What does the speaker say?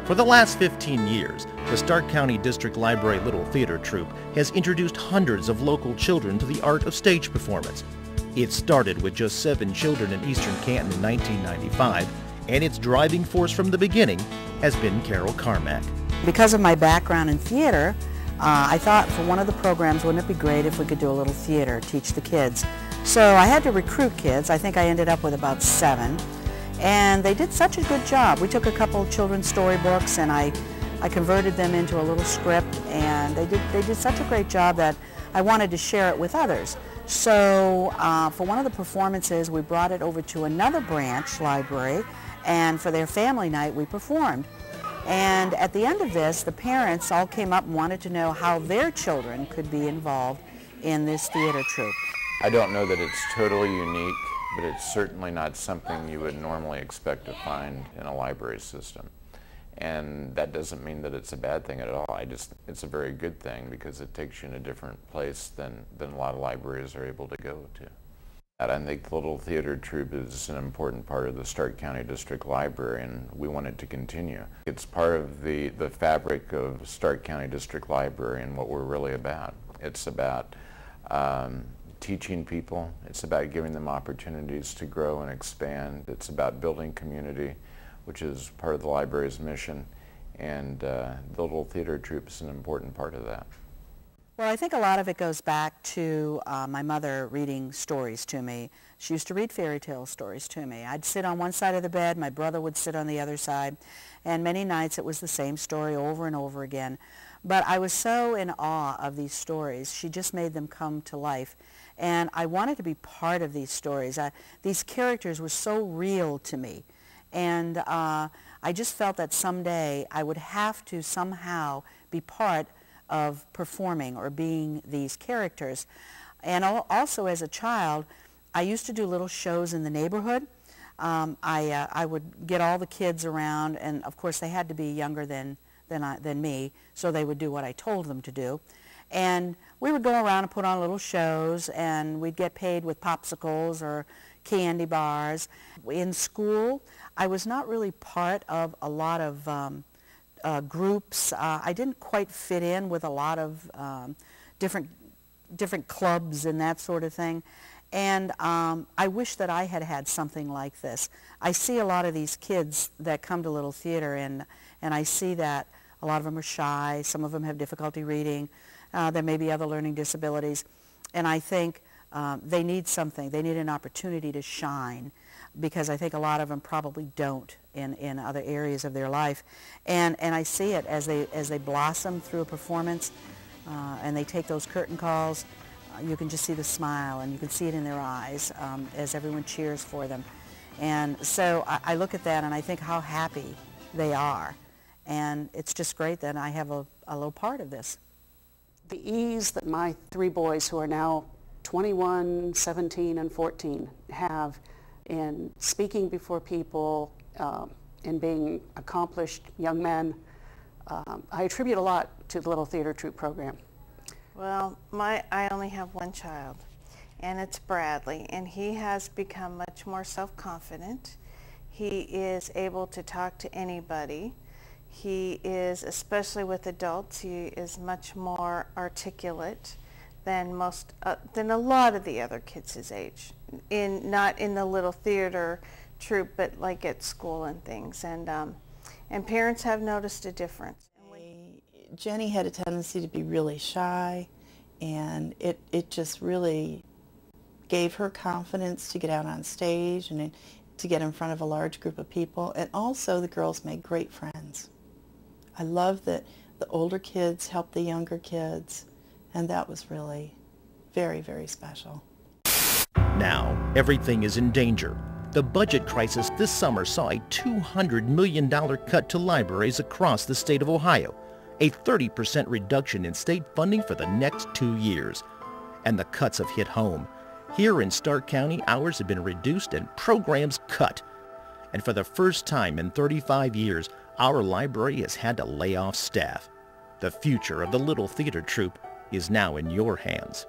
For the last 15 years, the Stark County District Library Little Theater Troupe has introduced hundreds of local children to the art of stage performance. It started with just 7 children in Eastern Canton in 1995, and its driving force from the beginning has been Carol Carmack. Because of my background in theater, I thought for one of the programs, wouldn't it be great if we could do a little theater, teach the kids. So I had to recruit kids. I think I ended up with about 7. And they did such a good job. We took a couple of children's storybooks and I converted them into a little script, and they did such a great job that I wanted to share it with others. So for one of the performances, we brought it over to another branch library, and for their family night we performed. And at the end of this, the parents all came up and wanted to know how their children could be involved in this theater troupe. I don't know that it's totally unique, but it's certainly not something you would normally expect to find in a library system. And that doesn't mean that it's a bad thing at all. It's a very good thing because it takes you in a different place than a lot of libraries are able to go to. And I think the Little Theater Troupe is an important part of the Stark County District Library, and we want it to continue. It's part of the fabric of Stark County District Library and what we're really about. It's about teaching people. It's about giving them opportunities to grow and expand. It's about building community, which is part of the library's mission, and the Little Theater Troupe is an important part of that. Well, I think a lot of it goes back to my mother reading stories to me. She used to read fairy tale stories to me. I'd sit on one side of the bed, my brother would sit on the other side, and many nights it was the same story over and over again. But I was so in awe of these stories. She just made them come to life. And I wanted to be part of these stories. These characters were so real to me. And I just felt that someday I would have to somehow be part of performing or being these characters. And also as a child, I used to do little shows in the neighborhood. I would get all the kids around, and of course they had to be younger than me, so they would do what I told them to do. And we would go around and put on little shows, and we'd get paid with popsicles or candy bars. In school, I was not really part of a lot of groups. I didn't quite fit in with a lot of different clubs and that sort of thing. And I wish that I had had something like this. I see a lot of these kids that come to Little Theater, and I see that a lot of them are shy. Some of them have difficulty reading. There may be other learning disabilities. And I think they need something. They need an opportunity to shine, because I think a lot of them probably don't in other areas of their life. And I see it as they blossom through a performance, and they take those curtain calls. You can just see the smile, and you can see it in their eyes as everyone cheers for them. And so I look at that and I think how happy they are. And it's just great that I have a little part of this. The ease that my 3 boys, who are now 21, 17, and 14, have in speaking before people, in being accomplished young men, I attribute a lot to the Little Theater Troupe program. Well, I only have one child, and it's Bradley, and he has become much more self-confident. He is able to talk to anybody. He is, especially with adults, he is much more articulate than a lot of the other kids his age. Not in the Little Theater Troupe, but like at school and things. And parents have noticed a difference. Jenny had a tendency to be really shy, and it just really gave her confidence to get out on stage and to get in front of a large group of people. And also the girls made great friends. I love that the older kids helped the younger kids, and that was really very, very special. Now, everything is in danger. The budget crisis this summer saw a $200 million cut to libraries across the state of Ohio, a 30% reduction in state funding for the next 2 years. And the cuts have hit home. Here in Stark County, hours have been reduced and programs cut. And for the first time in 35 years, our library has had to lay off staff. The future of the Little Theater Troupe is now in your hands.